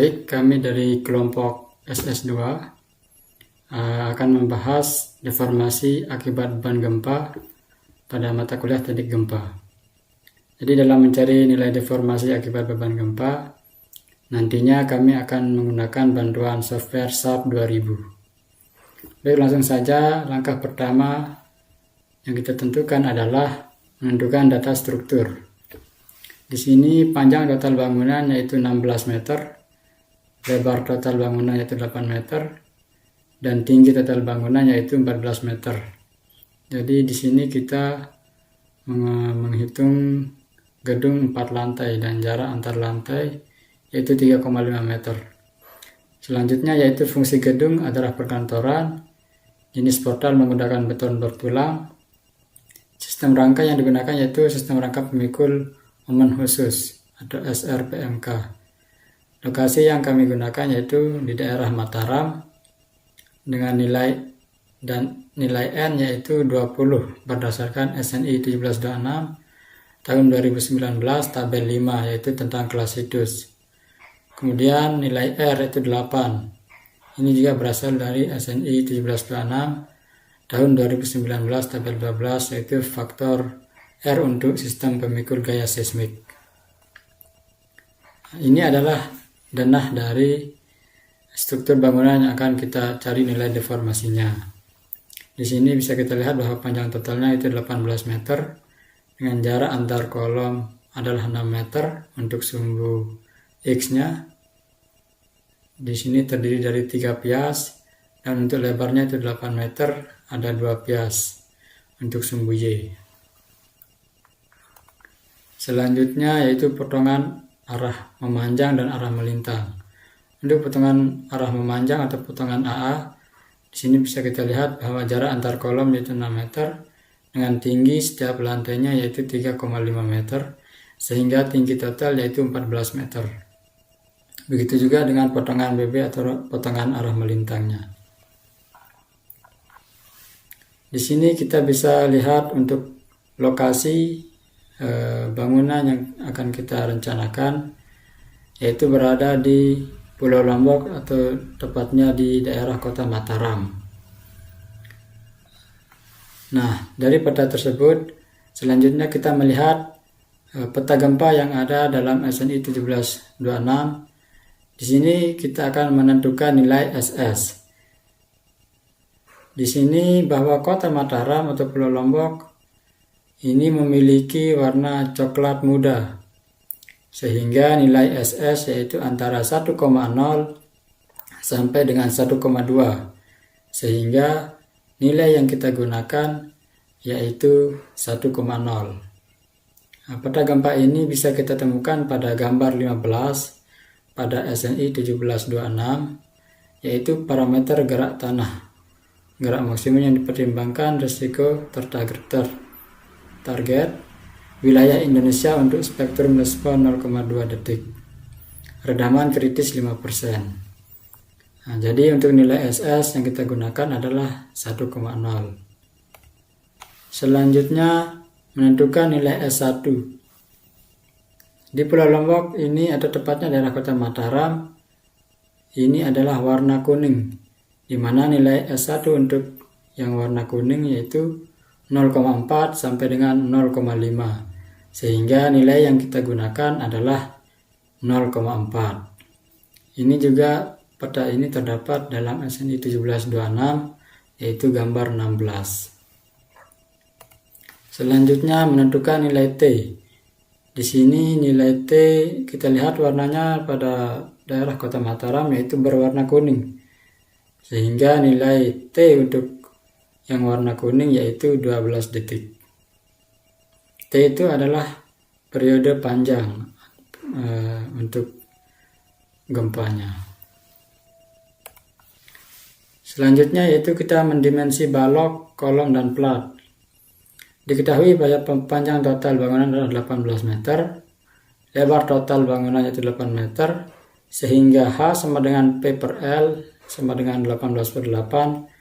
Baik, kami dari kelompok SS2 akan membahas deformasi akibat beban gempa pada mata kuliah teknik gempa. Jadi dalam mencari nilai deformasi akibat beban gempa, nantinya kami akan menggunakan bantuan software SAP 2000. Baik, langsung saja langkah pertama yang kita tentukan adalah menentukan data struktur. Di sini panjang total bangunan yaitu 16 meter, lebar total bangunan yaitu 8 meter, dan tinggi total bangunan yaitu 14 meter. Jadi di sini kita menghitung gedung 4 lantai dan jarak antar lantai yaitu 3,5 meter. Selanjutnya yaitu fungsi gedung adalah perkantoran, jenis portal menggunakan beton bertulang, sistem rangka yang digunakan yaitu sistem rangka pemikul momen khusus atau SRPMK. Lokasi yang kami gunakan yaitu di daerah Mataram dengan nilai N yaitu 20 berdasarkan SNI 1726 tahun 2019 tabel 5 yaitu tentang kelas sidus. Kemudian nilai R yaitu 8. Ini juga berasal dari SNI 1726 tahun 2019 tabel 12 yaitu faktor R untuk sistem pemikul gaya seismik. Ini adalah denah dari struktur bangunan yang akan kita cari nilai deformasinya. Di sini bisa kita lihat bahwa panjang totalnya itu 18 meter dengan jarak antar kolom adalah 6 meter untuk sumbu X-nya. Di sini terdiri dari 3 pias dan untuk lebarnya itu 8 meter ada 2 pias untuk sumbu Y. Selanjutnya yaitu potongan arah memanjang dan arah melintang. Untuk potongan arah memanjang atau potongan AA, di sini bisa kita lihat bahwa jarak antar kolom yaitu 6 meter dengan tinggi setiap lantainya yaitu 3,5 meter sehingga tinggi total yaitu 14 meter. Begitu juga dengan potongan BB atau potongan arah melintangnya. Di sini kita bisa lihat untuk lokasi bangunan yang akan kita rencanakan yaitu berada di Pulau Lombok atau tepatnya di daerah kota Mataram. Nah, dari peta tersebut selanjutnya kita melihat peta gempa yang ada dalam SNI 1726. Di sini kita akan menentukan nilai SS. Di sini bahwa kota Mataram atau Pulau Lombok ini memiliki warna coklat muda, sehingga nilai SS yaitu antara 1,0 sampai dengan 1,2, sehingga nilai yang kita gunakan yaitu 1,0. Nah, peta gempa ini bisa kita temukan pada gambar 15 pada SNI 1726, yaitu parameter gerak tanah. Gerak maksimum yang dipertimbangkan risiko target wilayah Indonesia untuk spektrum respon 0,2 detik. Redaman kritis 5%. Nah, jadi untuk nilai SS yang kita gunakan adalah 1,0. Selanjutnya menentukan nilai S1. Di Pulau Lombok ini atau tepatnya daerah kota Mataram ini adalah warna kuning, di mana nilai S1 untuk yang warna kuning yaitu 0,4 sampai dengan 0,5, sehingga nilai yang kita gunakan adalah 0,4. Ini juga peta ini terdapat dalam SNI 1726 yaitu gambar 16. Selanjutnya menentukan nilai T. Di sini nilai T kita lihat warnanya pada daerah kota Mataram yaitu berwarna kuning, sehingga nilai T untuk yang warna kuning yaitu 12 detik. T itu adalah periode panjang untuk gempanya. Selanjutnya yaitu kita mendimensi balok, kolom, dan plat. Diketahui bahwa panjang total bangunan adalah 18 meter, lebar total bangunan yaitu 8 meter, sehingga H sama dengan P per L sama dengan 18 per 8,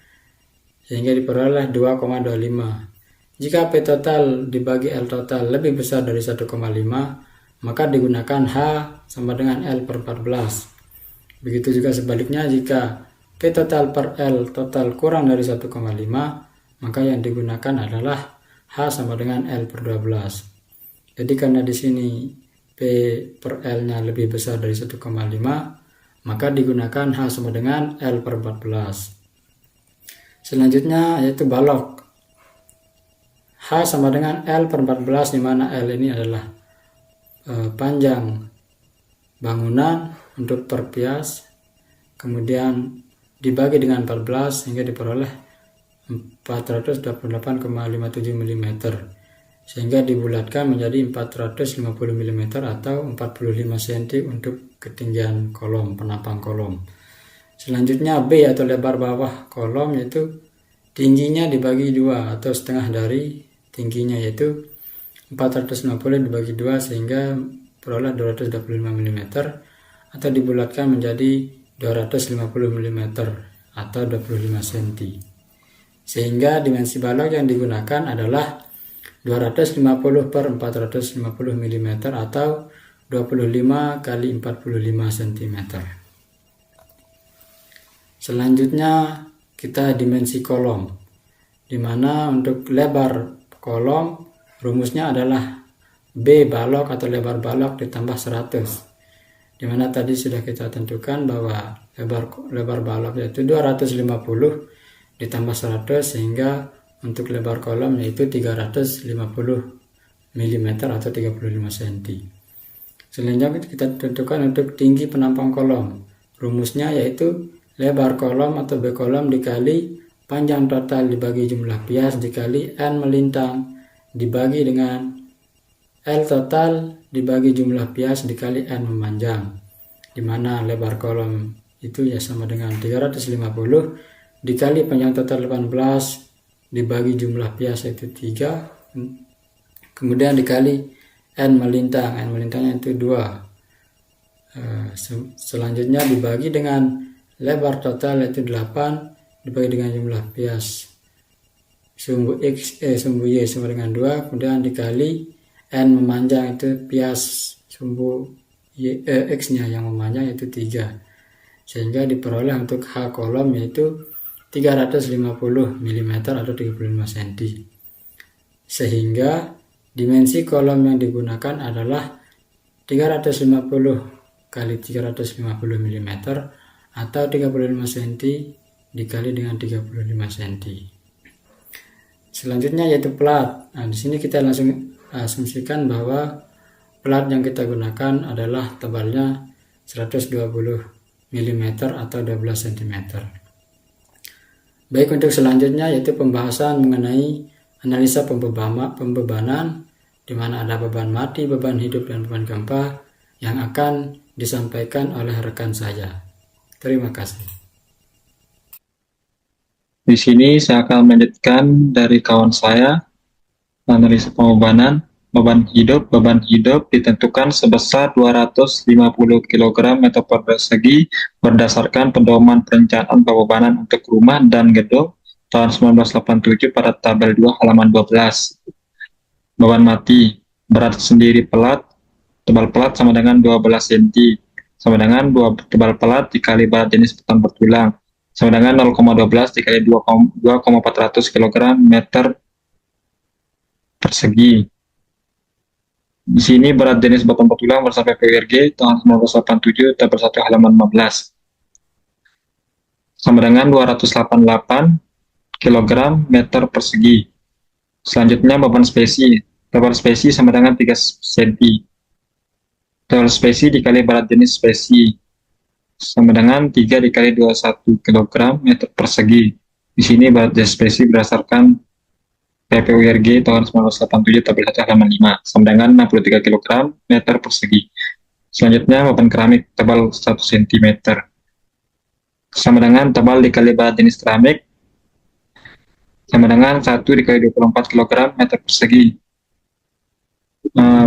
sehingga diperoleh 2,25. Jika P total dibagi L total lebih besar dari 1,5, maka digunakan H sama dengan L per 14. Begitu juga sebaliknya, jika P total per L total kurang dari 1,5, maka yang digunakan adalah H sama dengan L per 12. Jadi karena di sini P per L-nya lebih besar dari 1,5, maka digunakan H sama dengan L per 14. Selanjutnya yaitu balok. H sama dengan L per 14, di mana L ini adalah panjang bangunan untuk per pias, kemudian dibagi dengan 14 sehingga diperoleh 428,57 mm, sehingga dibulatkan menjadi 450 mm atau 45 cm untuk ketinggian kolom, penampang kolom. Selanjutnya B atau lebar bawah kolom, yaitu tingginya dibagi 2 atau setengah dari tingginya, yaitu 450 dibagi 2 sehingga peroleh 225 mm, atau dibulatkan menjadi 250 mm atau 25 cm. Sehingga dimensi balok yang digunakan adalah 250 per 450 mm atau 25 kali 45 cm. Selanjutnya kita dimensi kolom, di mana untuk lebar kolom rumusnya adalah B balok atau lebar balok ditambah 100, di mana tadi sudah kita tentukan bahwa lebar balok yaitu 250 ditambah 100, sehingga untuk lebar kolom yaitu 350 mm atau 35 cm. Selanjutnya kita tentukan untuk tinggi penampang kolom. Rumusnya yaitu lebar kolom atau B kolom dikali panjang total dibagi jumlah pias dikali N melintang dibagi dengan L total dibagi jumlah pias dikali N memanjang, di mana lebar kolom itu ya sama dengan 350 dikali panjang total 18 dibagi jumlah pias yaitu 3, kemudian dikali N melintangnya itu 2. Selanjutnya dibagi dengan lebar total yaitu 8 dibagi dengan jumlah pias sumbu X sumbu Y sama dengan 2, kemudian dikali N memanjang itu pias sumbu X nya yang memanjang itu 3, sehingga diperoleh untuk H kolom yaitu 350 mm atau 35 cm. Sehingga dimensi kolom yang digunakan adalah 350 kali 350 mm atau 35 cm dikali dengan 35 cm. Selanjutnya yaitu plat. Nah, di sini kita langsung asumsikan bahwa plat yang kita gunakan adalah tebalnya 120 mm atau 12 cm. Baik, untuk selanjutnya yaitu pembahasan mengenai analisa pembebanan, di mana ada beban mati, beban hidup, dan beban gempa yang akan disampaikan oleh rekan saya. Terima kasih. Di sini saya akan melanjutkan dari kawan saya, analisa pembebanan. Beban hidup ditentukan sebesar 250 kg meter persegi berdasarkan pedoman perencanaan pembebanan untuk rumah dan gedung tahun 1987 pada tabel 2 halaman 12. Beban mati, berat sendiri pelat, tebal pelat sama dengan 12 cm, sama dengan 2 tebal pelat dikali berat jenis beton bertulang, sama dengan 0,12 dikali 2,400 kg meter persegi. Di sini berat jenis beton bertulang bersama PWRG tahun 1987 tabel 1 halaman 15 sama dengan 288 kg meter persegi. Selanjutnya beban spesi. Beban spesi sama dengan 3 cm. Tebal spesi dikali berat jenis spesi sama dengan 3 dikali 21 kg meter persegi. Di sini berat jenis spesi berdasarkan PPWRG tahun 1987 tabel 1 halaman 5 sama dengan 63 kg meter persegi. Selanjutnya beban keramik tebal 1 cm sama dengan tebal dikali berat jenis keramik sama dengan 1 dikali 24 kg meter persegi.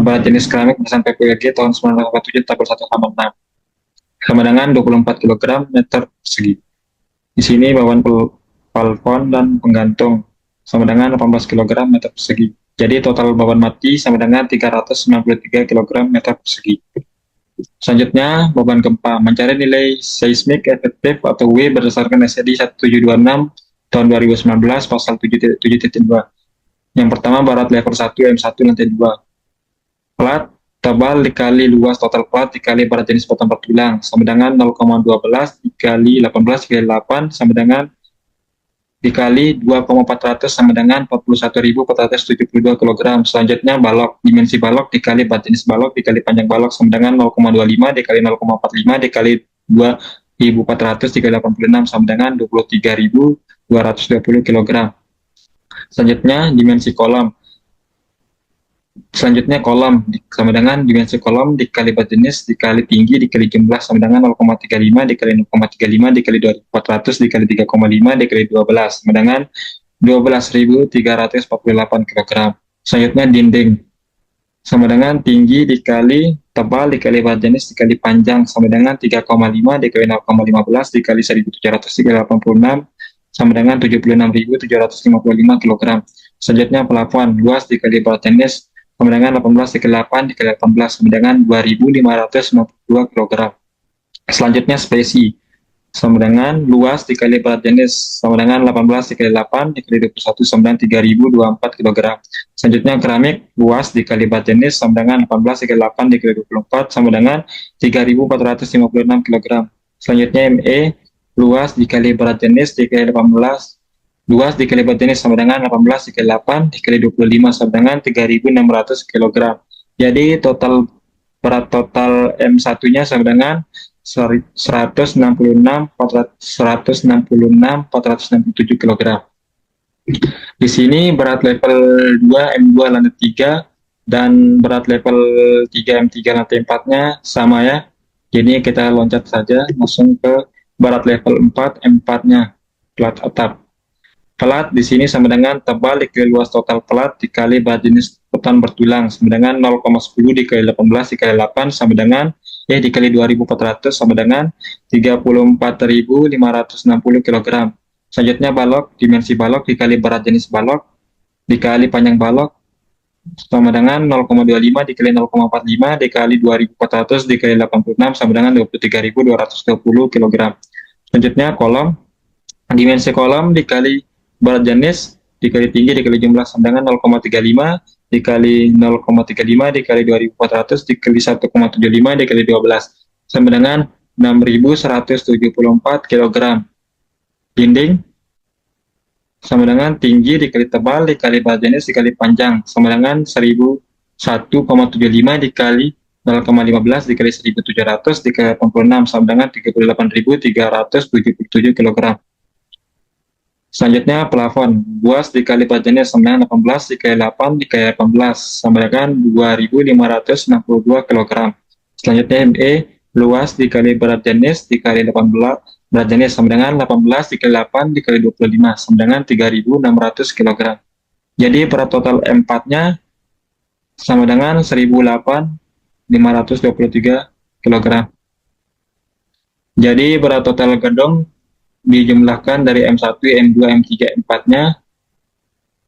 Berat jenis keramik berdasarkan PPWRG tahun 1987 tabel 1 halaman 6 sama dengan 24 kg meter persegi. Di sini beban plafon dan penggantung sama dengan 18 kg meter persegi. Jadi total beban mati sama dengan 393 kg meter persegi. Selanjutnya, beban gempa. Mencari nilai seismik efektif atau W berdasarkan SED 1726 tahun 2019 pasal 7.7.2. Yang pertama, barat level 1 M1 lantai 2. Plat tebal dikali luas total plat dikali barat jenis potong bertulang sama dengan 0,12 dikali 18 dikali 8 sama dengan dikali 2,400 sama dengan 41.472 kg. Selanjutnya balok, dimensi balok dikali barat jenis balok dikali panjang balok sama dengan 0,25 dikali 0,45 dikali 2.400 dikali 86 sama dengan 23.220 kg. Selanjutnya dimensi kolom. Selanjutnya kolom sama dengan dimensi kolom dikali barat jenis dikali tinggi dikali jumlah sama dengan 0,35 dikali 0,35 dikali 2400 dikali 3,5 dikali 12 sama dengan 12.348 kg. Selanjutnya dinding sama dengan tinggi dikali tebal dikali barat jenis dikali panjang sama dengan 3,5 dikali 0,15 dikali 1.700 dikali 86 sama dengan 76.755 kg. Selanjutnya plafon luas dikali barat jenis sama dengan 18 dikali 8 dikali 18 sama dengan 2.592 kg. Selanjutnya spesi sama dengan luas dikali barat jenis sama dengan 18 dikali 8 dikali 21 sama dengan 3.024 kg. Selanjutnya keramik luas dikali barat jenis sama dengan 18 dikali 8 dikali 24 sama dengan 3.456 kg. Selanjutnya ME luas dikali barat jenis dikali 18 luas dikali barat jenis sama dengan 18 dikali 8 dikali 25 sama dengan 3.600 kg. Jadi total berat total M1-nya sama dengan 166.467 kg. Di sini berat level 2 M2 lantai 3 dan berat level 3 M3 lantai 4-nya sama ya. Jadi kita loncat saja langsung ke berat level 4 M4-nya, plat atap. Pelat di sini sama dengan tebal dikali luas total pelat dikali barat jenis beton bertulang sama dengan 0,10 dikali 18 dikali 8 sama dengan dikali 2.400 sama dengan 34.560 kg. Selanjutnya balok, dimensi balok dikali barat jenis balok dikali panjang balok sama dengan 0,25 dikali 0,45 dikali 2.400 dikali 86 sama dengan 23.220 kg. Selanjutnya kolom, dimensi kolom dikali barat jenis dikali tinggi dikali jumlah sama dengan 0,35 dikali 0,35 dikali 2.400 dikali 1,75 dikali 12 sama dengan 6.174 kg. Dinding sama dengan tinggi dikali tebal dikali barat jenis dikali panjang sama dengan 1.001,75 dikali 0,15 dikali 1.700 dikali 86 sama dengan 38.377 kg. Selanjutnya plafon, luas dikali barat jenis sama dengan 18 dikali 8 dikali 18 sama dengan 2.562 kg. Selanjutnya ME, luas dikali barat jenis dikali 18 berat jenis sama dengan 18 dikali 8 dikali 25 sama dengan 3.600 kg. Jadi berat total M4-nya sama dengan 1.523 kg. Jadi berat total gedung dijumlahkan dari M1, M2, M3, M4-nya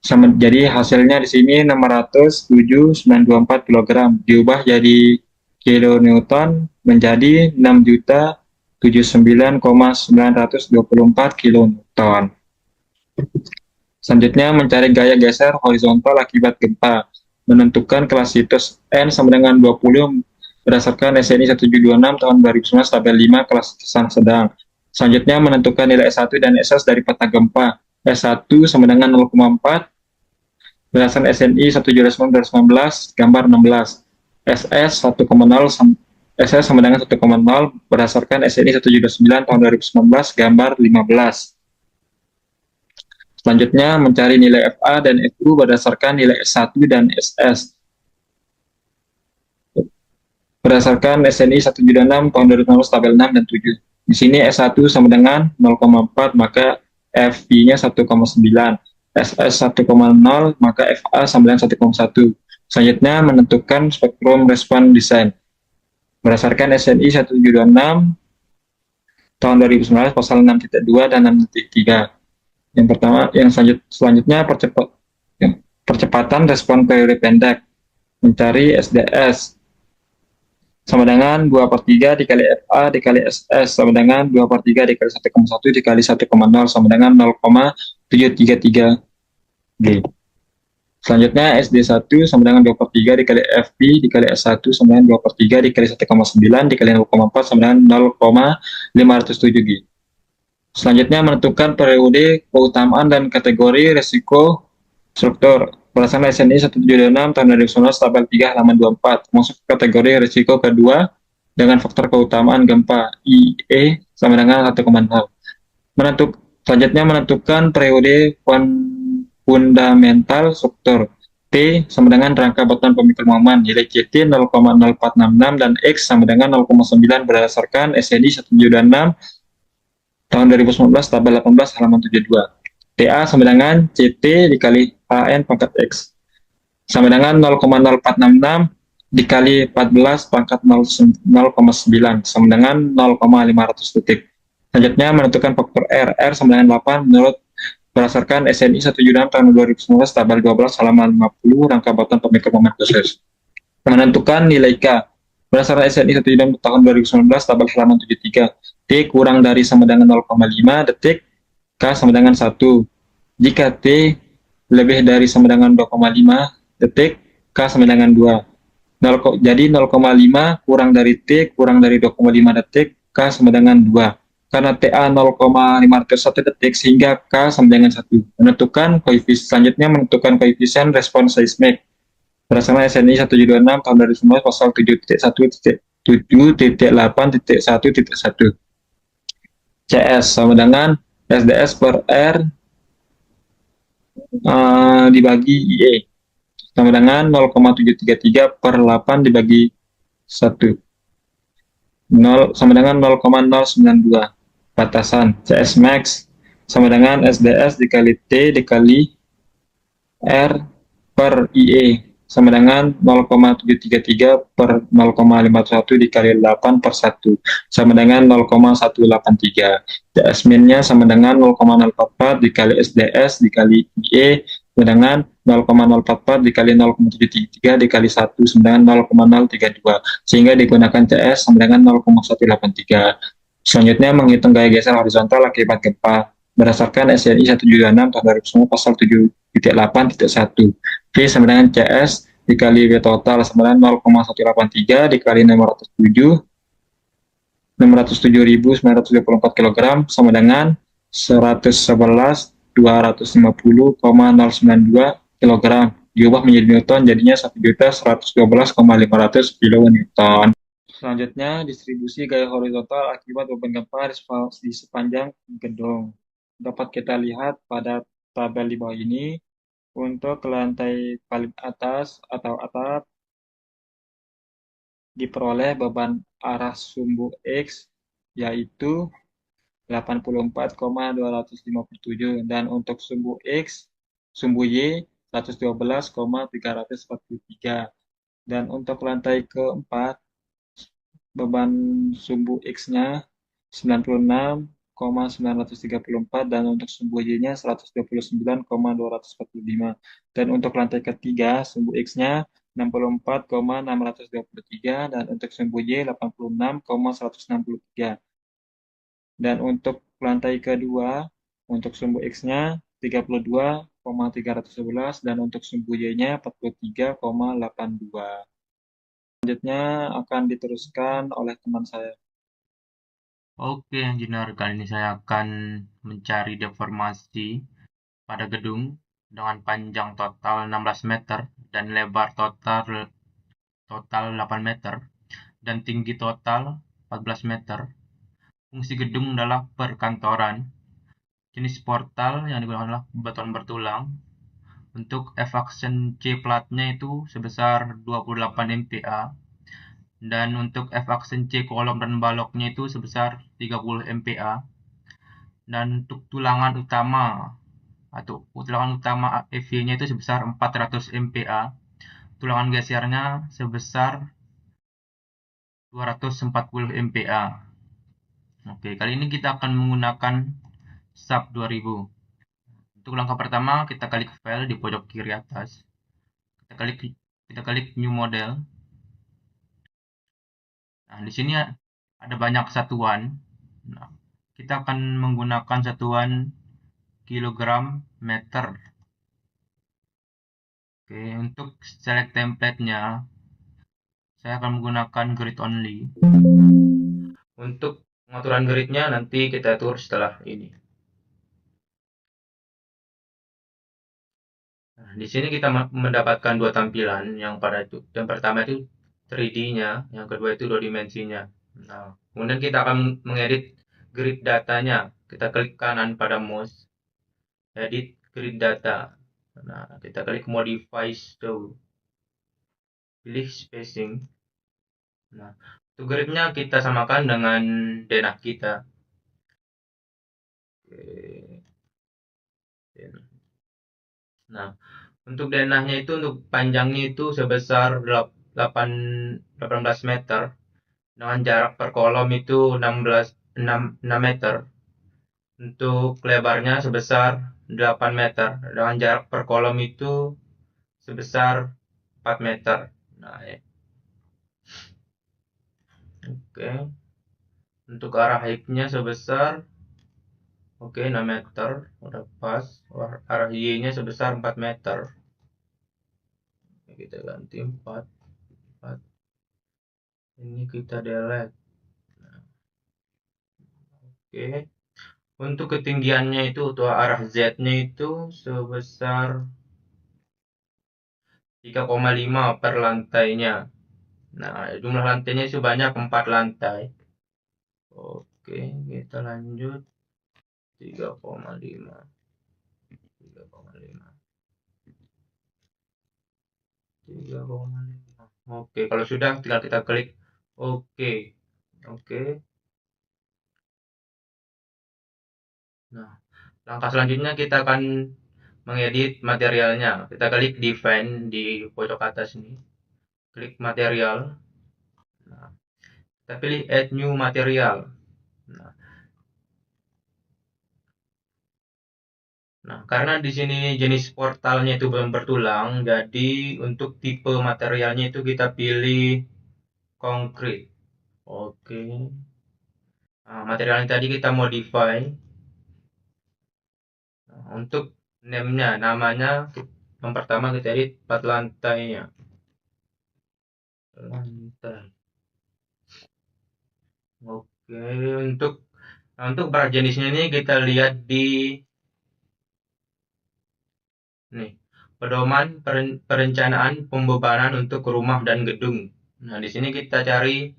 sama, jadi hasilnya di sini 607.924 kg diubah jadi kilonewton menjadi 6.079.924 kilonewton. Selanjutnya mencari gaya geser horizontal akibat gempa. Menentukan kelas situs N sama dengan 20 berdasarkan SNI 1726 tahun 2019 tabel 5 kelas sedang. Selanjutnya menentukan nilai S1 dan SS dari peta gempa. S1 sama dengan 0,4 berdasarkan SNI 1719 gambar 16. SS 1,0 SS sama dengan 1,0 berdasarkan SNI 129 tahun 2019 gambar 15. Selanjutnya mencari nilai FA dan FU berdasarkan nilai S1 dan SS. Berdasarkan SNI 176 tahun 2019 tabel 6 dan 7. Di sini S1 sama dengan 0,4 maka FB-nya 1,9. SS 1,0 maka FA sama dengan 1,1. Selanjutnya menentukan spektrum respon desain. Berdasarkan SNI 176 tahun 2019 pasal 6.2 dan 6.3. Yang pertama, yang selanjutnya percepatan respon periode pendek. Mencari SDS. sama dengan 2/3 dikali FA dikali SS sama dengan 2/3 dikali 1,1 dikali 1,0 sama dengan 0,733 G. Selanjutnya SD1 sama dengan 2/3 dikali FB dikali S1 sama dengan 2/3 dikali 1,9 dikali 0,4 sama dengan 0,507 G. Selanjutnya menentukan periode keutamaan dan kategori risiko struktur. Berdasarkan SNI 176 tahun 2019 tabel 3 halaman 24 masuk kategori risiko kedua dengan faktor keutamaan gempa IE sama dengan 1,0. Selanjutnya menentukan periode fundamental struktur. T sama dengan rangka batuan pemikir momen, nilai CT 0,0466 dan X sama dengan 0,9 berdasarkan SNI 176 tahun 2019 tabel 18 halaman 72. TA sama dengan CT dikali AN pangkat X sama dengan 0,0466 dikali 14 pangkat 0,9 sama dengan 0,500 detik. Selanjutnya menentukan faktor R. R sama dengan 8 menurut berdasarkan SNI 176 tahun 2019 tabel 12 halaman 50 rangka batuan pemikir momen khusus. Menentukan nilai K. Berdasarkan SNI 176 tahun 2019 tabel halaman 73. T kurang dari sama dengan 0,5 detik, K sama dengan 1. Jika T lebih dari sama dengan 2,5 detik, K sama dengan 2. Jadi 0,5 kurang dari T kurang dari 2,5 detik, K sama dengan 2. Karena TA 0,501 detik sehingga K sama dengan 1. Menentukan koefisien selanjutnya menentukan koefisien respons seismik. Berdasarkan SNI 176 tahun 2019 pasal 7.1.7.8.1.1. CS sama dengan SDS per R dibagi IE sama dengan 0,733 per 8 dibagi 1. 0 sama dengan 0,092. Batasan CS max sama dengan SDS dikali T dikali R per IE sama dengan 0,733 per 0,51 dikali 8 per 1 sama dengan 0,183. CS min-nya sama dengan 0,044 dikali SDS dikali IE sama dengan 0,044 dikali 0,733 dikali 1 sama dengan 0,032 sehingga digunakan CS sama dengan 0,183. Selanjutnya menghitung gaya geser horizontal akibat gempa berdasarkan SNI 176 tahun 2009 pasal 7.8.1. V sama dengan CS dikali V total sama dengan 0,183 dikali 607.924 kg sama dengan 111.250,092 kg diubah menjadi Newton jadinya 1.112,500 kN. Selanjutnya, distribusi gaya horizontal akibat beban gempa di sepanjang gedung. Dapat kita lihat pada tabel di bawah ini. Untuk lantai paling atas atau atap, diperoleh beban arah sumbu X, yaitu 84,257. Dan untuk sumbu X, sumbu Y, 112,343. Dan untuk lantai keempat, beban sumbu X-nya 96,934 dan untuk sumbu Y-nya 129,245. Dan untuk lantai ketiga, sumbu X-nya 64,623 dan untuk sumbu Y 86,163. Dan untuk lantai kedua, untuk sumbu X-nya 32,311 dan untuk sumbu Y-nya 43,82. Selanjutnya akan diteruskan oleh teman saya. Oke, engineer, kali ini saya akan mencari deformasi pada gedung dengan panjang total 16 meter dan lebar total 8 meter dan tinggi total 14 meter. Fungsi gedung adalah perkantoran. Jenis portal yang digunakan adalah batuan bertulang. Untuk F-action C platnya itu sebesar 28 MPa. Dan untuk F-action C kolom dan baloknya itu sebesar 30 MPa. Dan untuk tulangan utama EV-nya itu sebesar 400 MPa. Tulangan gesernya sebesar 240 MPa. Oke, kali ini kita akan menggunakan SAP 2000. Untuk langkah pertama, kita klik file di pojok kiri atas. Kita klik new model. Nah, di sini ada banyak satuan. Nah, kita akan menggunakan satuan kilogram meter. Oke, untuk select template-nya, saya akan menggunakan grid only. Untuk pengaturan gridnya nanti kita atur setelah ini. Nah, di sini kita mendapatkan dua tampilan. Yang pertama itu 3D-nya, yang kedua itu dua dimensinya. Nah, kemudian kita akan mengedit grid datanya. Kita klik kanan pada mouse, edit grid data. Nah, kita klik modify show, pilih spacing. Nah, untuk gridnya kita samakan dengan denah kita. Oke. Nah, untuk denahnya itu untuk panjangnya itu sebesar 18 meter dengan jarak per kolom itu 6 meter. Untuk lebarnya sebesar 8 meter dengan jarak per kolom itu sebesar 4 meter. Nah, ya. Oke. Untuk arah height-nya sebesar 6 meter, udah pas. Arah Y-nya sebesar 4 meter. Kita ganti 4. Ini kita delete. Oke. Untuk ketinggiannya itu atau arah Z-nya itu sebesar 3,5 per lantainya. Nah, jumlah lantainya sebanyak 4 lantai. Oke, kita lanjut 3,5. 3,5. 3,5. Oke, kalau sudah tinggal kita klik oke. Oke. Nah, langkah selanjutnya kita akan mengedit materialnya. Kita klik define di pojok atas ini. Klik material. Nah, kita pilih add new material. Nah, karena di sini jenis portalnya itu belum bertulang, jadi untuk tipe materialnya itu kita pilih konkrit. Oke. Nah, material yang tadi kita modify. Nah, untuk namanya yang pertama kita edit 4 lantainya. Lantai. Oke, untuk berat jenisnya ini kita lihat di nih, pedoman perencanaan pembebanan untuk rumah dan gedung. Nah, di sini kita cari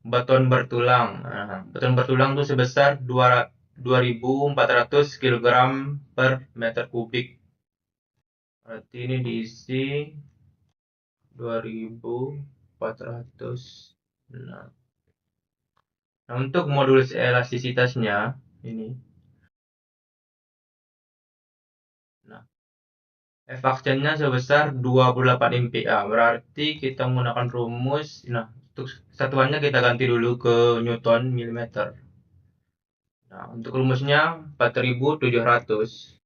beton bertulang. Nah, beton bertulang itu sebesar 2.400 kg per meter kubik. Berarti ini diisi 2.400. Nah, untuk modulus elastisitasnya ini. Nah, F-actionnya sebesar 28 MPa. Berarti kita menggunakan rumus. Nah, untuk satuannya kita ganti dulu ke Newton milimeter. Nah, untuk rumusnya 4.700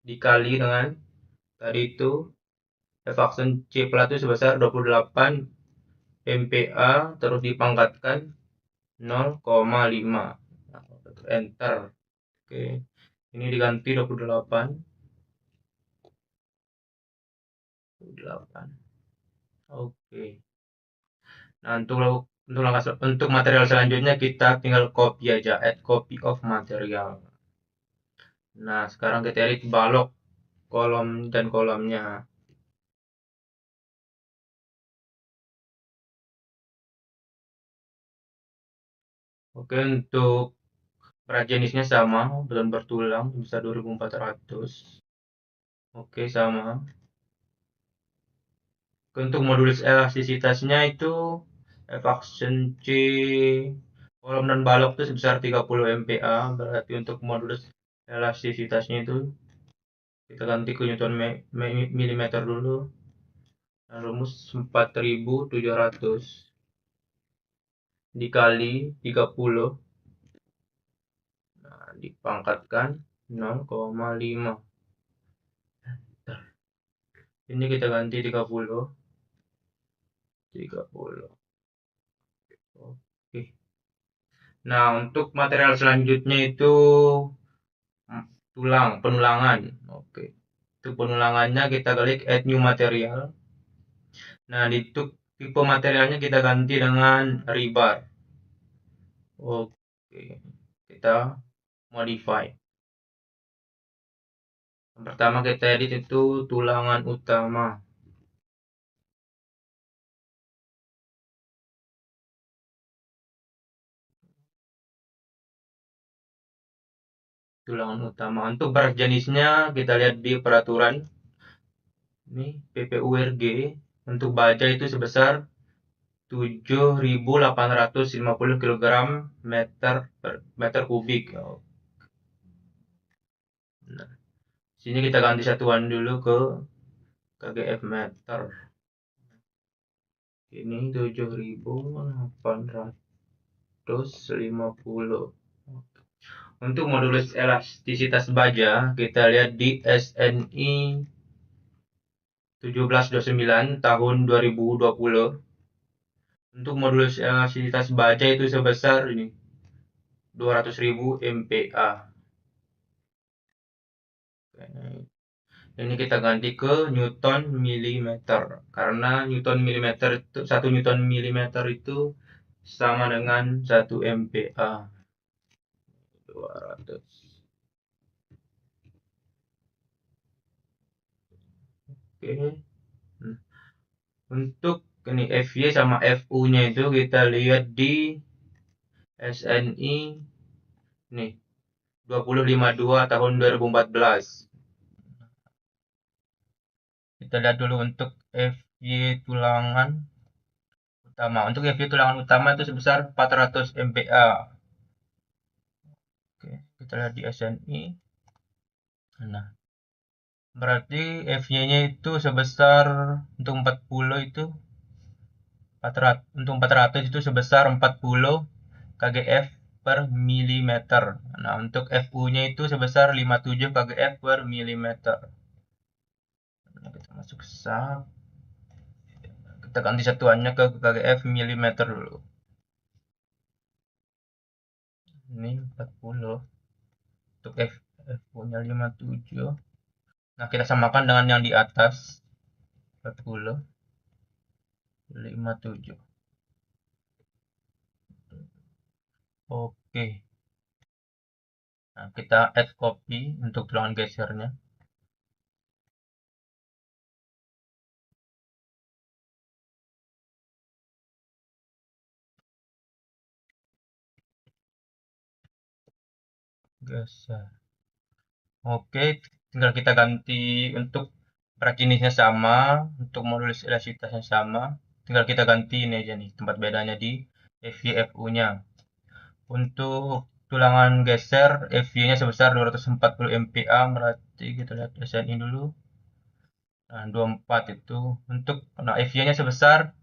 dikali dengan tadi itu F-action C plat itu sebesar 28 MPa terus dipangkatkan 0,5. Nah, enter. Oke. Ini diganti 28. Oke. Nah, untuk material selanjutnya kita tinggal copy aja, add copy of material. Nah, sekarang kita edit balok kolom dan kolomnya. Oke, untuk berat jenisnya sama, beton bertulang bisa 2.400. Oke, sama. Untuk modulus elastisitasnya itu F-action C kolom dan balok itu sebesar 30 MPa. Berarti untuk modulus elastisitasnya itu kita ganti ke Newton milimeter dulu. Nah, rumus 4.700 dikali 30. Nah, dipangkatkan 0,5. Ini kita ganti 30. 30. Oke. Nah, untuk material selanjutnya itu penulangan. Oke. Untuk penulangannya kita klik add new material. Nah, di tipe materialnya kita ganti dengan rebar. Oke. Kita modify. Yang pertama kita edit itu tulangan utama. Tulangan utama. Untuk berat jenisnya kita lihat di peraturan. Ini PPURG untuk baja itu sebesar 7.850 kg meter kubik. Nah, sini kita ganti satuan dulu ke kgf meter. Ini 7.850. Untuk modulus elastisitas baja kita lihat di SNI 1729 tahun 2020. Untuk modulus elastisitas baja itu sebesar ini 200.000 MPa. Ini kita ganti ke Newton milimeter karena Newton milimeter itu 1 Newton milimeter itu sama dengan 1 MPa. 200. Oke. Untuk ini FY sama FU-nya itu kita lihat di SNI nih 2052 tahun 2014. Kita lihat dulu untuk FY tulangan utama. Untuk FY tulangan utama itu sebesar 400 MPa. Oke, kita lihat di SNI. Nah, berarti FY-nya itu sebesar untuk 40 itu 400, untuk 400 itu sebesar 40 kgf per milimeter. Nah, untuk FU-nya itu sebesar 57 kgf per milimeter. Nah, kita masuk sub. Kita ganti satuannya ke kgf milimeter dulu. Ini 40. Untuk FU-nya 57. Nah, kita samakan dengan yang di atas. 40. 57. Oke. Nah, kita add copy untuk tulangan gesernya. Geser. Oke, tinggal kita ganti untuk berat jenisnya sama, untuk modulus elastisitasnya sama. Tinggal kita ganti ini aja nih, tempat bedanya di FY-FU-nya. Untuk tulangan geser, FY-nya sebesar 240 MPa, berarti kita lihat SNI dulu. Nah, 24 itu. Untuk FY-nya sebesar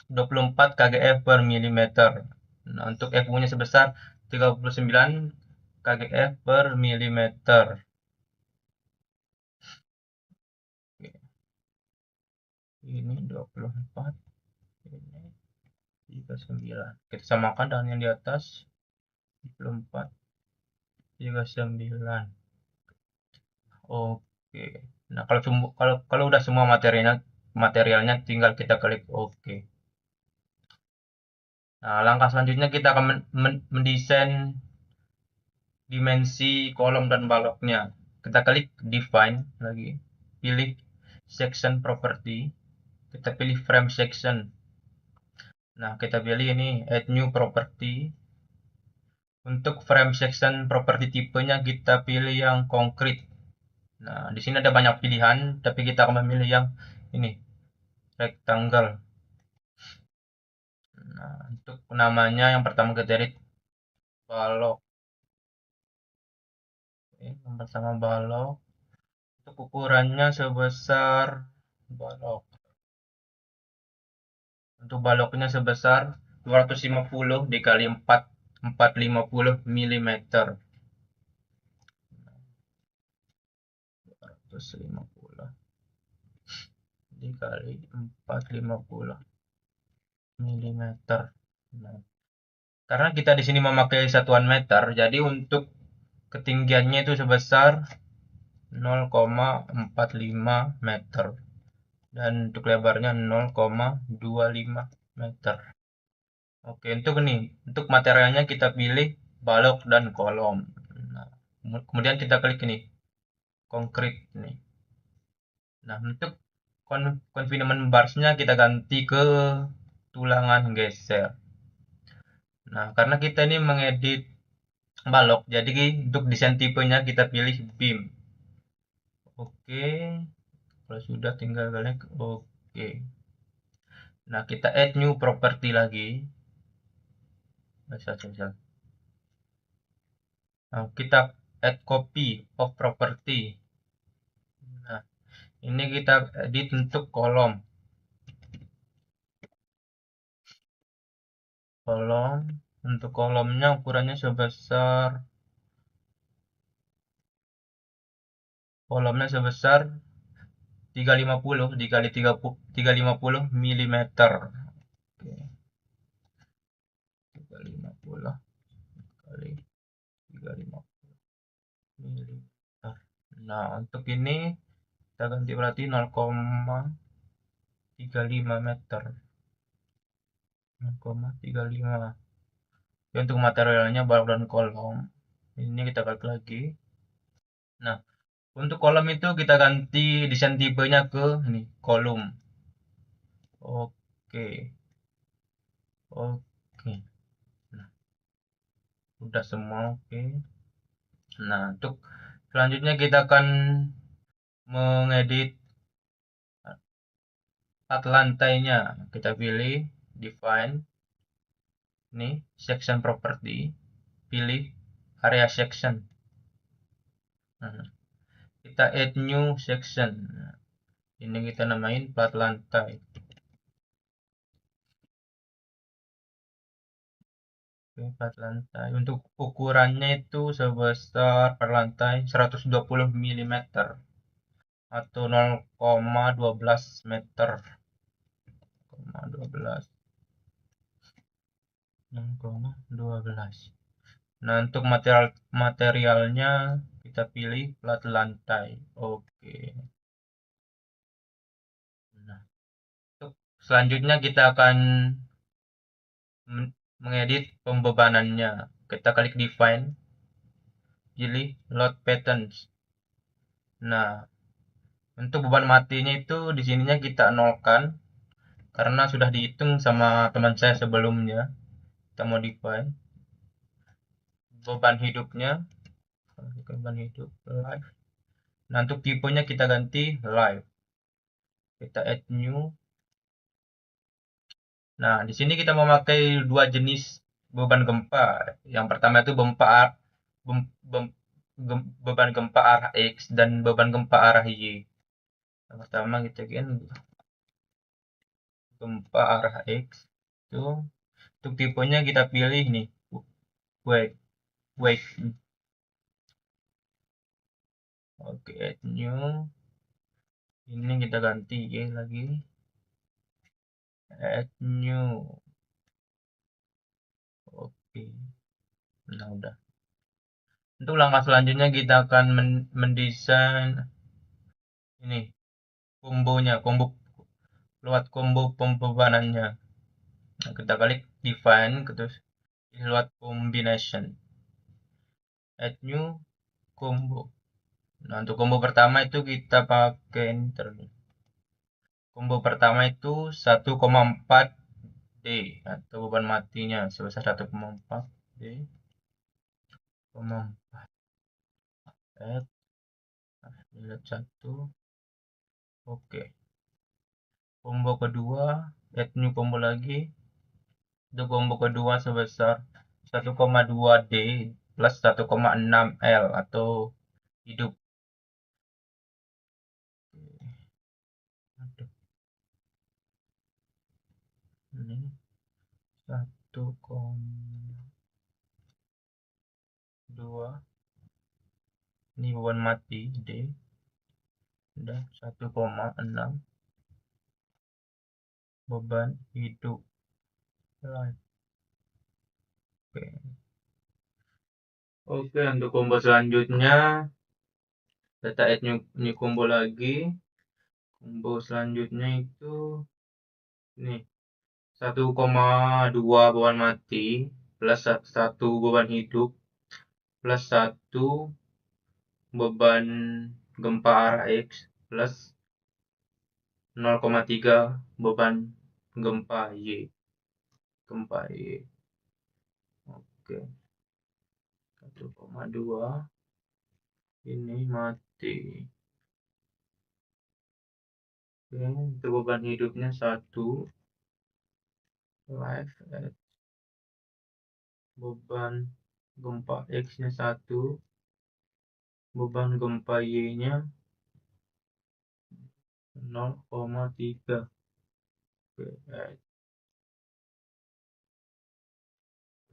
24 kgf per milimeter. Nah, untuk FU-nya sebesar 39 kgf per milimeter. Ini 24, ini 39. Kita samakan dengan yang di atas, 24, 39. Oke. Nah, kalau udah semua materialnya tinggal kita klik oke. Nah, langkah selanjutnya kita akan mendesain dimensi kolom dan baloknya. Kita klik define lagi, pilih section property, kita pilih frame section. Nah, kita pilih ini add new property. Untuk frame section property tipenya kita pilih yang konkret. Nah, di sini ada banyak pilihan, tapi kita akan memilih yang ini, rectangle. Nah, untuk namanya yang pertama kita edit balok. Yang pertama balok. Untuk ukurannya sebesar balok. Untuk baloknya sebesar 250 dikali 450 mm. 250 dikali 450. milimeter. Nah, karena kita di sini memakai satuan meter, jadi untuk ketinggiannya itu sebesar 0,45 meter dan untuk lebarnya 0,25 meter. Oke, untuk materialnya kita pilih balok dan kolom. Nah, kemudian kita klik ini, konkrit ini. Nah, untuk confinement barsnya kita ganti ke tulangan geser. Nah, karena kita ini mengedit balok, jadi untuk desain tipenya kita pilih beam. Oke, kalau sudah tinggal klik oke. Nah, kita add new property lagi. Bisa. Nah, kita add copy of property. Nah, ini kita edit untuk kolom. Untuk kolomnya ukurannya sebesar 350 dikali 350 mm. Oke, 350 kali 350 mm. Nah, untuk ini kita ganti berarti 0,35 meter. 0,35. Ya, untuk materialnya balok dan kolom. Ini kita klik lagi. Nah, untuk kolom itu kita ganti desain tipenya ke ini, kolom. Oke. Oke. Nah, udah semua oke. Nah, untuk selanjutnya kita akan mengedit plat lantainya. Kita pilih define ini section property, pilih area section. Nah, kita add new section. Ini kita namain plat lantai. Oke, plat lantai. Untuk ukurannya itu sebesar per lantai 120 mm atau 0,12 meter. 0,12. Nah, untuk materialnya kita pilih plat lantai. Oke. Nah, untuk selanjutnya kita akan mengedit pembebanannya. Kita klik define, pilih load patterns. Nah, untuk beban matinya itu di sininya kita nolkan karena sudah dihitung sama teman saya sebelumnya. Kita modify beban hidupnya, beban hidup live. Nah, untuk tipenya kita ganti live. Kita add new. Nah, di sini kita memakai dua jenis beban gempa. Yang pertama itu beban gempa arah X dan beban gempa arah Y. Yang pertama kita kan gempa arah X itu untuk tipenya kita pilih nih wave. Oke, add new. Ini kita ganti Y lagi. Add new. Oke. Nah, udah. Untuk langkah selanjutnya kita akan mendesain ini lewat combo pembebanannya. Nah, kita klik define terus lewat combination. Add new combo. Nah, untuk combo pertama itu kita pakai enter. Combo pertama itu 1,4 D atau beban matinya sebesar 1,4 D. 1,4. Lihat 1. Oke. Combo kedua, add new combo lagi. Untuk combo kedua sebesar 1,2 D plus 1,6 L atau hidup. Ini 1,2. Ini beban mati D. Udah 1,6 beban hidup. Live. Oke, untuk combo selanjutnya data add new combo lagi. Combo selanjutnya itu nih 1,2 beban mati plus 1 beban hidup plus 1 beban gempa arah X plus 0,3 beban gempa Y. Oke. 1,2 ini mati. Oke, untuk beban hidupnya 1 live add. Beban gempa X-nya 1, beban gempa Y-nya 0,3. Oke,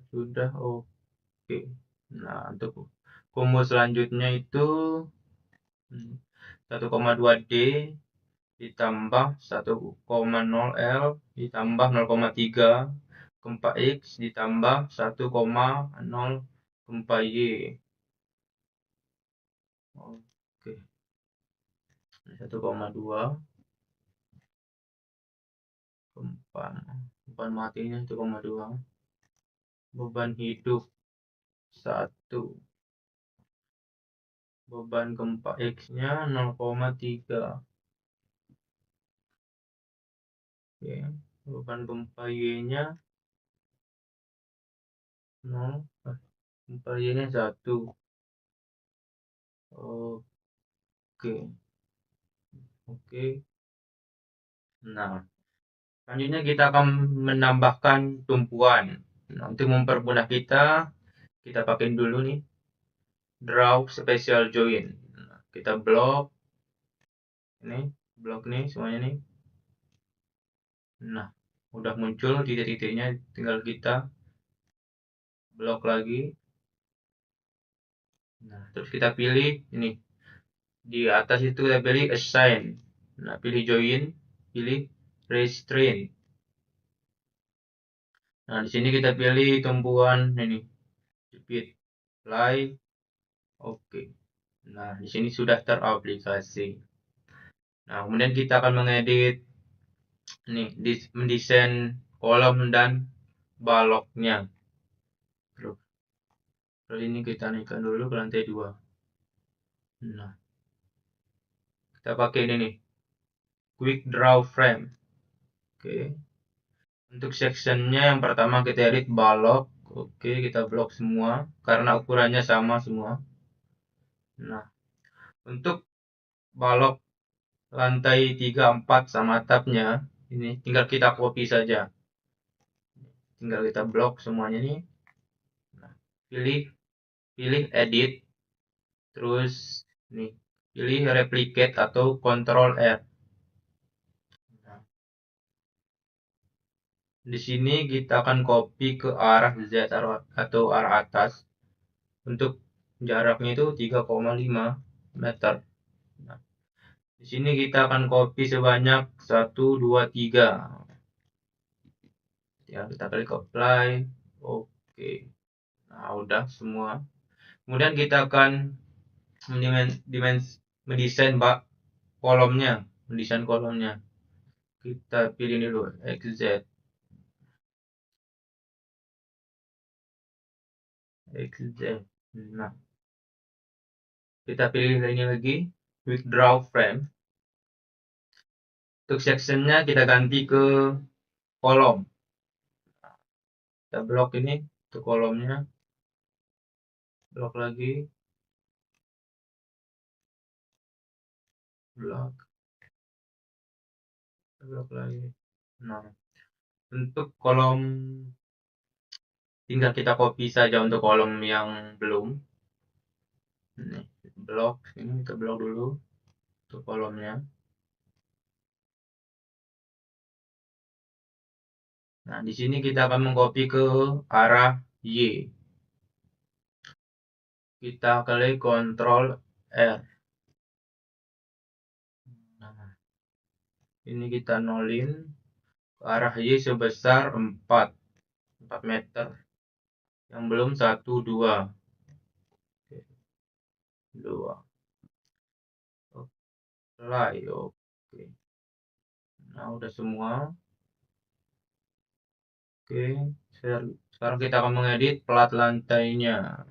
sudah oke. Nah, untuk combo selanjutnya itu 1,2D ditambah 1,0 L ditambah 0,3 gempa X ditambah 1,0 gempa Y. Oke. 1,2 beban matinya 1,2, beban hidup 1, beban gempa X-nya 0,3. Oke, beban gempa Y-nya 0, gempa Y-nya 1. Oke. Nah, selanjutnya kita akan menambahkan tumpuan. Nah, untuk mempermudah kita pakai dulu nih draw special join. Nah, kita blok nih semuanya nih. Nah, udah muncul titik-titiknya, tinggal kita blok lagi. Nah, terus kita pilih ini di atas itu kita pilih assign. Nah, pilih join, pilih restrain. Nah, di sini kita pilih tumpuan ini jepit play. Oke. Nah, di sini sudah teraplikasi. Nah, kemudian kita akan mengedit nih, mendesain kolom dan baloknya. Terus ini kita naikkan dulu ke lantai 2. Nah, kita pakai ini nih, quick draw frame. Oke. Untuk sectionnya yang pertama kita edit balok. Oke, kita blok semua karena ukurannya sama semua. Nah, untuk balok lantai 3, 4 sama atapnya ini tinggal kita copy saja. Tinggal kita blok semuanya nih. Nah, pilih edit. Terus nih, pilih replicate atau Ctrl R. Nah, di sini kita akan copy ke arah Z atau arah atas. Untuk jaraknya itu 3,5 meter. Nah, di sini kita akan copy sebanyak 1, 2, 3. Ya, kita klik apply. Oke. Nah, udah semua. Kemudian kita akan mendesain kolomnya. Kita pilih dulu XZ. Nah, kita pilih ini lagi, quick draw frame. Untuk sectionnya kita ganti ke kolom. Kita blok ini ke kolomnya, blok lagi, blok lagi. Nah, untuk kolom tinggal kita copy saja untuk kolom yang belum. Ini blok, ini kita blok dulu untuk kolomnya. Nah, di sini kita akan mengcopy ke arah Y. Kita klik Ctrl R. Nah, ini kita nolin ke arah Y sebesar 4. 4 meter. Yang belum 1, 2. Oke, 2. Apply. Oke. Nah, udah semua. Oke, sekarang kita akan mengedit plat lantainya.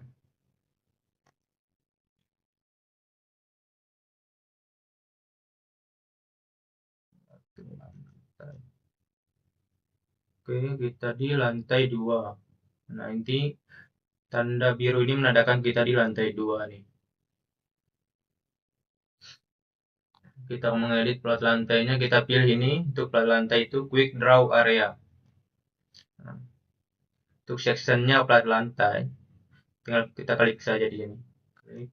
Oke, kita di lantai 2. Nah, ini tanda biru ini menandakan kita di lantai 2 nih. Kita mengedit plat lantainya, kita pilih ini. Untuk plat lantai itu quick draw area. Nah, untuk sectionnya plat lantai, tinggal kita klik saja di sini. Klik.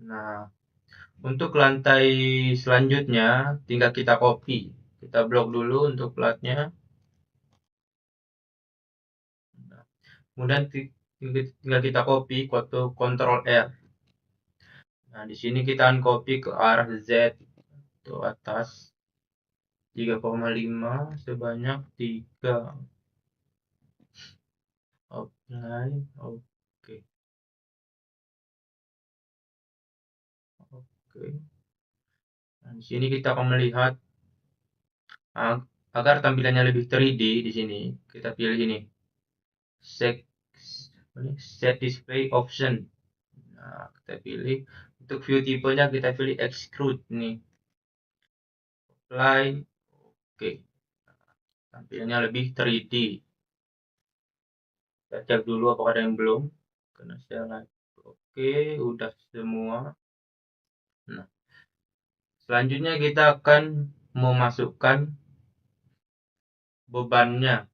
Nah, untuk lantai selanjutnya tinggal kita copy. Kita blok dulu untuk platnya. Nah, kemudian tinggal kita copy Ctrl R. Nah, di sini kita akan copy ke arah Z ke atas 3,5 sebanyak 3. Apply. Oke. Oke. Nah, di sini kita akan melihat agar tampilannya lebih 3D di sini. Kita pilih ini. Set display option. Nah, kita pilih untuk view tipenya kita pilih extrude nih. Apply. Oke. Tampilannya lebih 3D. Kita cek dulu apakah ada yang belum. Karena saya like. Oke, udah semua. Nah, selanjutnya kita akan memasukkan bebannya.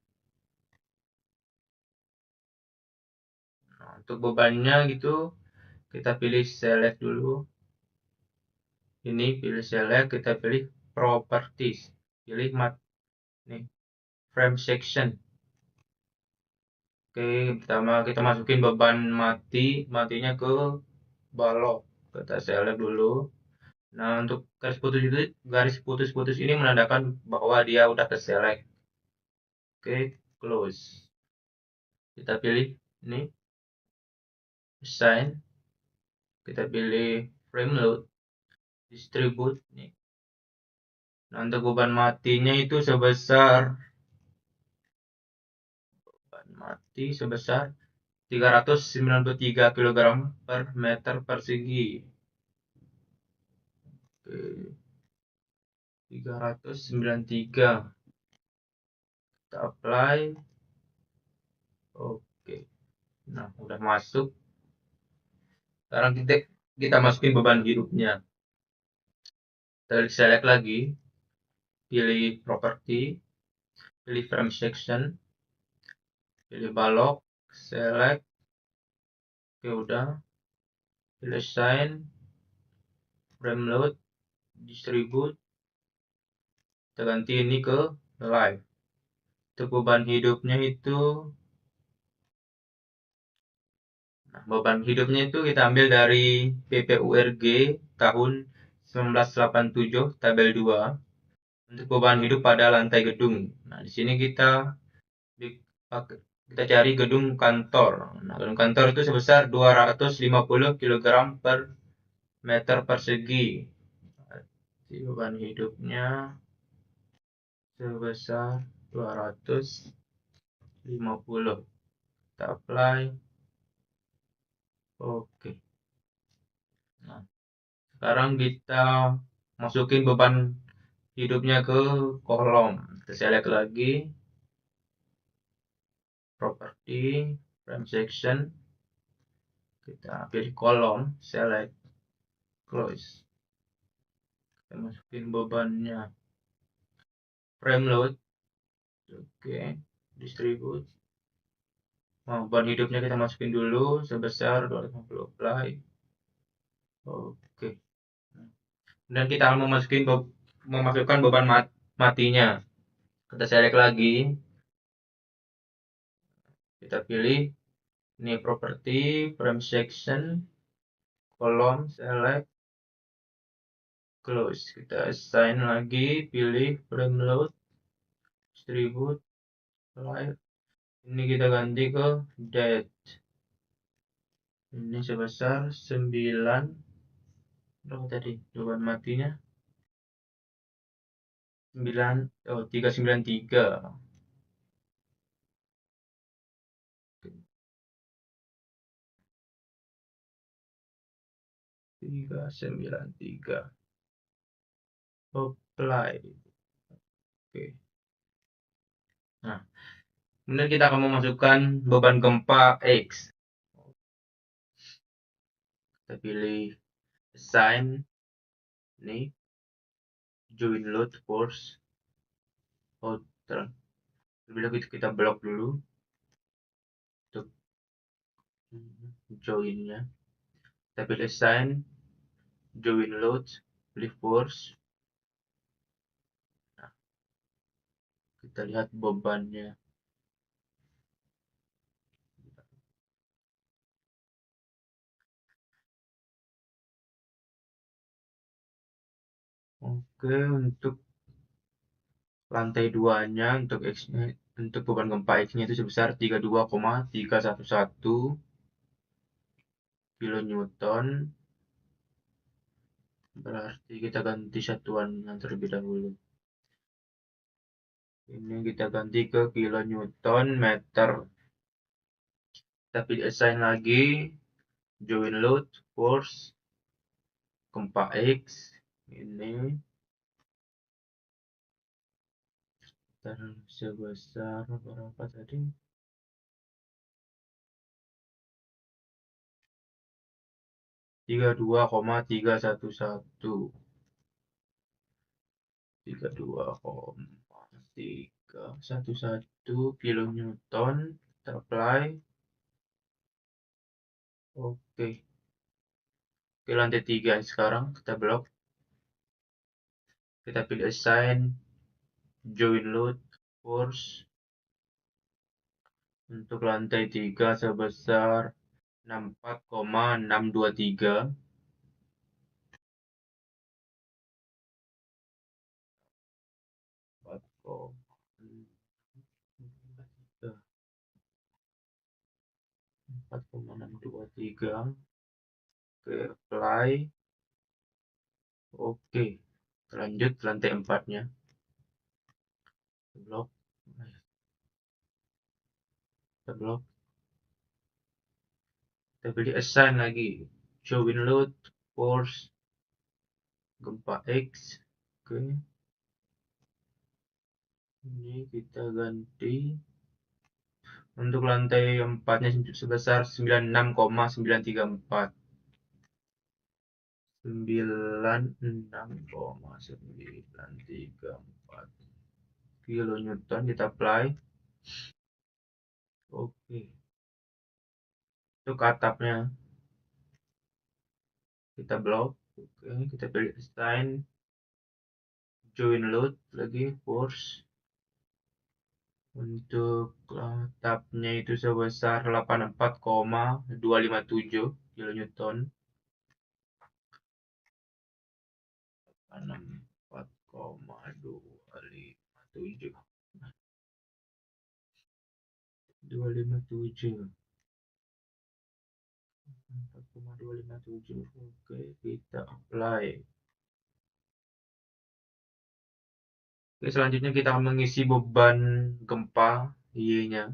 Nah, untuk bebannya gitu kita pilih select dulu. Ini pilih select, kita pilih properties. Pilih nih, frame section. Oke, pertama kita masukin beban matinya ke balok. Kita select dulu. Nah, untuk garis putus-putus ini menandakan bahwa dia udah ke select. Oke, close. Kita pilih ini assign. Kita pilih frame load, distribute nih. Nah, untuk beban matinya itu sebesar 393 kg per meter persegi. Oke. 393. Kita apply. Oke. Nah, udah masuk. Sekarang kita masukin beban hidupnya. Kita select lagi. Pilih property. Pilih frame section. Pilih balok. Select. Oke, udah. Pilih assign. Frame load. Distribute. Kita ganti ini ke live. Untuk beban hidupnya itu beban hidupnya itu kita ambil dari PPURG tahun 1987 tabel 2 untuk beban hidup pada lantai gedung. Nah, di sini kita cari gedung kantor. Nah, gedung kantor itu sebesar 250 kg per meter persegi. Beban hidupnya sebesar 250. Kita apply. Oke. Nah, sekarang kita masukin beban hidupnya ke kolom. Kita select lagi. Property, frame section. Kita pilih kolom, select, close. Kita masukin bebannya. Frame load. Oke, distribute. Nah, beban hidupnya kita masukin dulu sebesar 250 apply. Oke. Dan kita akan memasukkan beban matinya. Kita select lagi. Kita pilih ini property, frame section, kolom, select, close. Kita assign lagi, pilih frame load, distribute, apply. Ini kita ganti ke date. Ini sebesar 9. Berapa tadi beban matinya? 393. 393. Apply. Oke. Nah, kemudian kita akan memasukkan beban gempa X. Kita pilih assign, nih, join load force. Terlebih dahulu kita blok dulu untuk joinnya. Kita pilih assign, join load, pilih force. Nah, kita lihat bebannya. Oke, untuk lantai 2-nya, untuk X-nya, untuk beban gempa X-nya itu sebesar 32,311 kilonewton. Berarti kita ganti satuannya terlebih dahulu. Ini kita ganti ke kilonewton meter. Kita pilih assign lagi, join load, force, gempa X. Ini sebesar berapa tadi? 32,311. 32,311 kilonewton. Kita apply. Oke. Ke lantai 3 sekarang kita blok. Kita pilih assign, join load, force. Untuk lantai 3 sebesar 64,623. 4,623. Oke, apply. Oke, lanjut lantai 4-nya. Blok. Kita blok. Kita pilih assign lagi, join load, force, gempa X. Oke. Ini kita ganti. Untuk lantai 4-nya sebesar 96,934. 96,934 kilonewton. Kita apply. Oke. Untuk atapnya kita blok. Oke, kita pilih assign, join load lagi, force. Untuk atapnya itu sebesar 84,257 kilonewton. 64,257. 257. 4,257. Oke, kita apply. Oke, selanjutnya kita akan mengisi beban gempa Y-nya.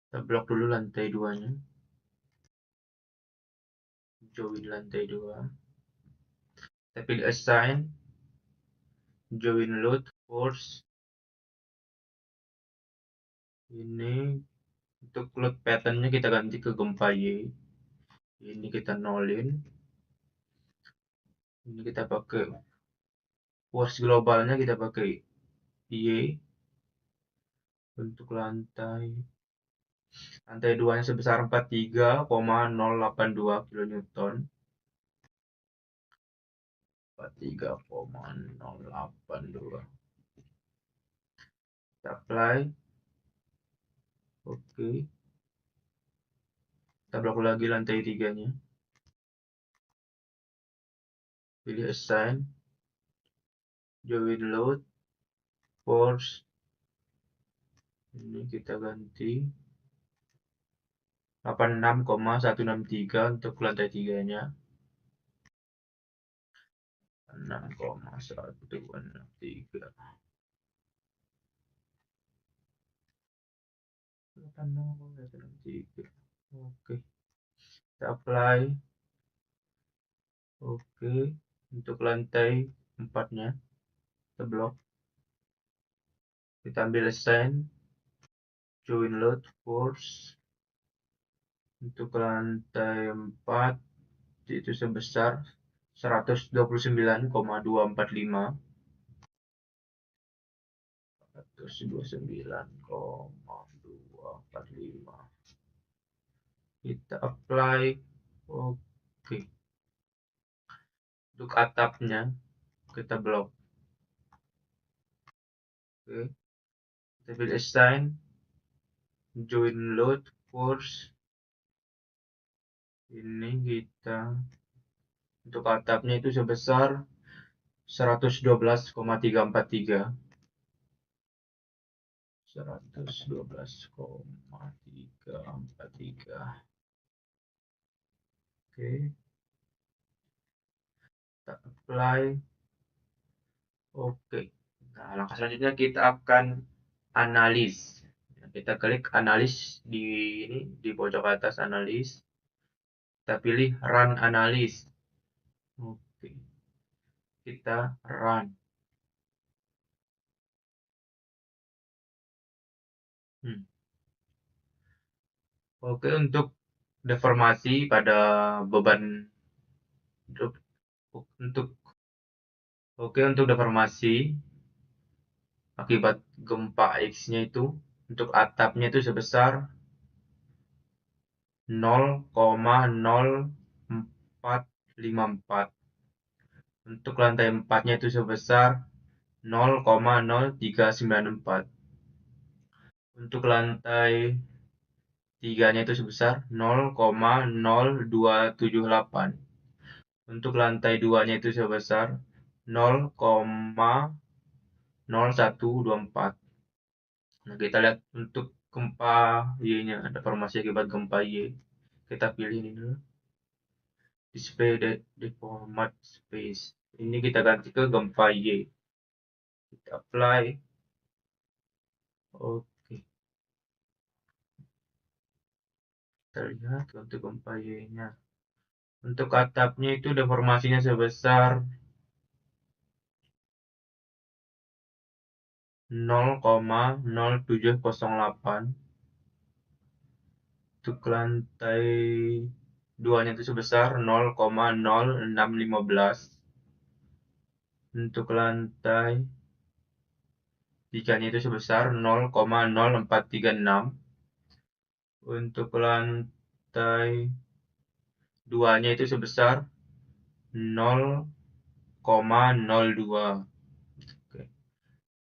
Kita blok dulu lantai 2-nya. Join lantai 2. Kita pilih assign, join load, force. Ini untuk load pattern-nya kita ganti ke gempa Y. Ini kita nolin. Ini kita pakai force globalnya, kita pakai Y. Untuk lantai 2-nya sebesar 43,082 kilonewton. 43,082. Kita apply. Oke. Kita blok lagi lantai 3-nya. pilih assign, join load, force, ini kita ganti 86,163 untuk lantai 3-nya. 6,163. 86,163. Oke, kita apply. Oke, untuk lantai 4-nya kita blok. Kita ambil assign, join load, force. Untuk lantai 4 itu sebesar 129,245. 129,245. Kita apply. Oke. Untuk atapnya kita blok. Oke. Kita pilih assign, join load, force. Ini kita untuk atapnya itu sebesar 112,343. 112,343. Oke, kita apply. Oke, nah langkah selanjutnya kita akan analis. Kita klik analis di pojok atas analis. Kita pilih run analis. Oke, kita run. Oke, untuk deformasi pada beban untuk deformasi akibat gempa X-nya itu untuk atapnya itu sebesar 0,0454. Untuk lantai 4-nya itu sebesar 0,0394. Untuk lantai 3-nya itu sebesar 0,0278. Untuk lantai 2-nya itu sebesar 0,0124. Nah, kita lihat untuk gempa Y-nya, deformasi akibat gempa Y. Kita pilih ini dulu. Display deformed space. Ini kita ganti ke gempa Y. Kita apply. Oke. Kita lihat untuk gempa Y-nya. Untuk atapnya itu deformasinya sebesar 0,0708. Untuk lantai 2-nya itu sebesar 0,0615. Untuk lantai 3-nya itu sebesar 0,0436. Untuk lantai 2-nya itu sebesar 0,02. Oke.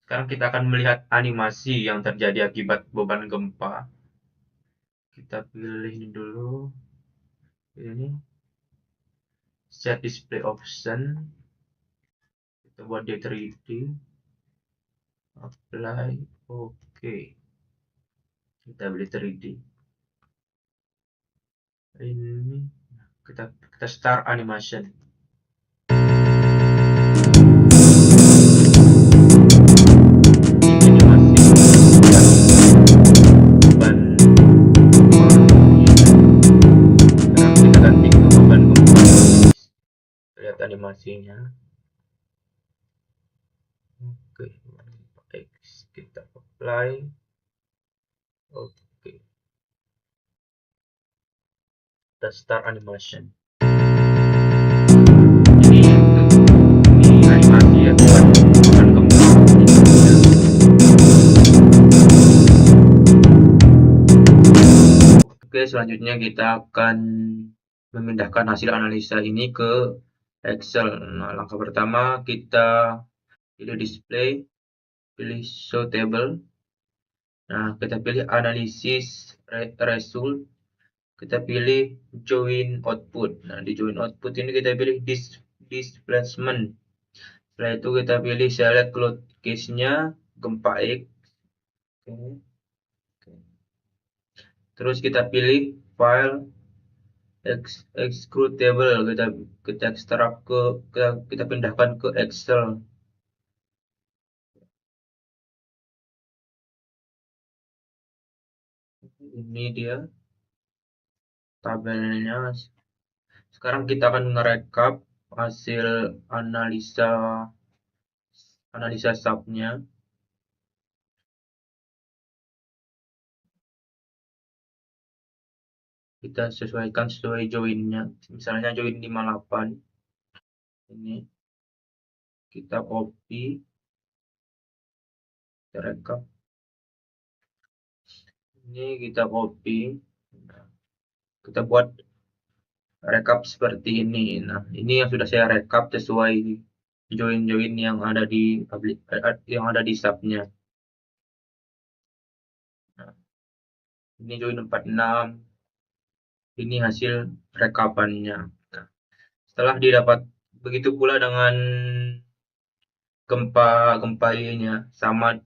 Sekarang kita akan melihat animasi yang terjadi akibat beban gempa. Kita pilih ini dulu. Ini set display option. Kita buat dia 3D. Apply. Oke. Kita beli 3D. Ini kita start animation. Animasinya. Oke, X kita apply. Oke, kita start animation. Ini animasi ya, bukan gempa. Oke, selanjutnya kita akan memindahkan hasil analisa ini ke Excel. Nah, langkah pertama kita pilih display, pilih show table. Nah, kita pilih analisis result. Kita pilih join output. Nah, di join output ini kita pilih displacement. Setelah itu kita pilih select load case-nya gempa X. Terus kita pilih file executable, kita ekstrak kita pindahkan ke Excel. Ini dia tabelnya. Sekarang kita akan merekap hasil analisa subnya. Kita sesuaikan sesuai joinnya, misalnya join 58. Ini kita copy, kita rekap. Ini kita copy, kita buat rekap seperti ini. Nah, ini yang sudah saya rekap sesuai join yang ada di subnya. Nah, ini join 46. Ini hasil rekapannya. Nah, setelah didapat, begitu pula dengan gempa Y-nya, sama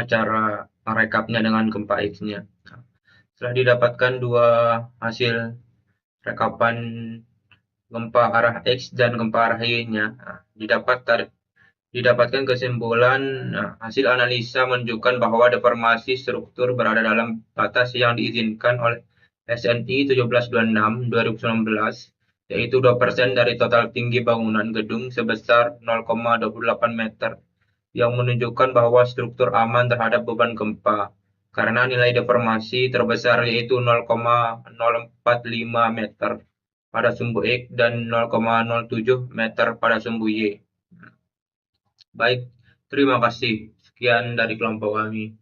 cara merekapnya dengan gempa X-nya. Nah, setelah didapatkan dua hasil rekapan gempa arah X dan gempa arah Y-nya, nah, didapatkan kesimpulan. Nah, hasil analisa menunjukkan bahwa deformasi struktur berada dalam batas yang diizinkan oleh SNI 1726/2019, yaitu 2% dari total tinggi bangunan gedung sebesar 0,28 meter, yang menunjukkan bahwa struktur aman terhadap beban gempa karena nilai deformasi terbesar yaitu 0,045 meter pada sumbu X dan 0,07 meter pada sumbu Y. Baik, terima kasih. Sekian dari kelompok kami.